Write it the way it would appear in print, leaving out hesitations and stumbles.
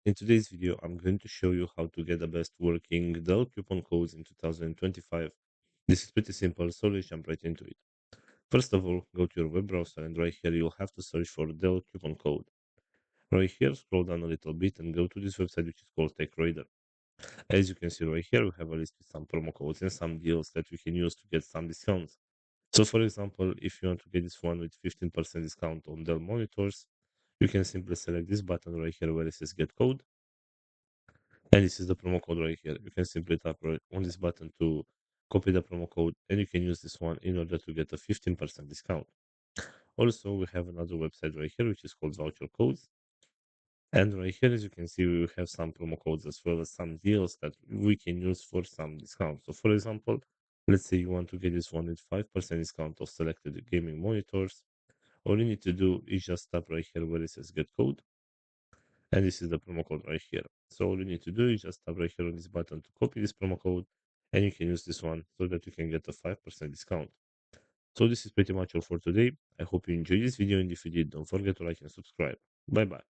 In today's video, I'm going to show you how to get the best working Dell coupon codes in 2025. This is pretty simple, so let's jump right into it. First of all, go to your web browser and right here you'll have to search for Dell coupon code. Right here, scroll down a little bit and go to this website which is called TechRaider. As you can see right here, we have a list with some promo codes and some deals that we can use to get some discounts. So for example, if you want to get this one with 15% discount on Dell monitors, you can simply select this button right here where it says get code. And this is the promo code right here. You can simply tap right on this button to copy the promo code, and you can use this one in order to get a 15% discount. Also, we have another website right here, which is called Voucher Codes. And right here, as you can see, we have some promo codes as well as some deals that we can use for some discounts. So, for example, let's say you want to get this one with 5% discount of selected gaming monitors. All you need to do is just tap right here where it says Get Code, and this is the promo code right here. So all you need to do is just tap right here on this button to copy this promo code, and you can use this one so that you can get a 5% discount. So this is pretty much all for today. I hope you enjoyed this video, and if you did, don't forget to like and subscribe. Bye bye.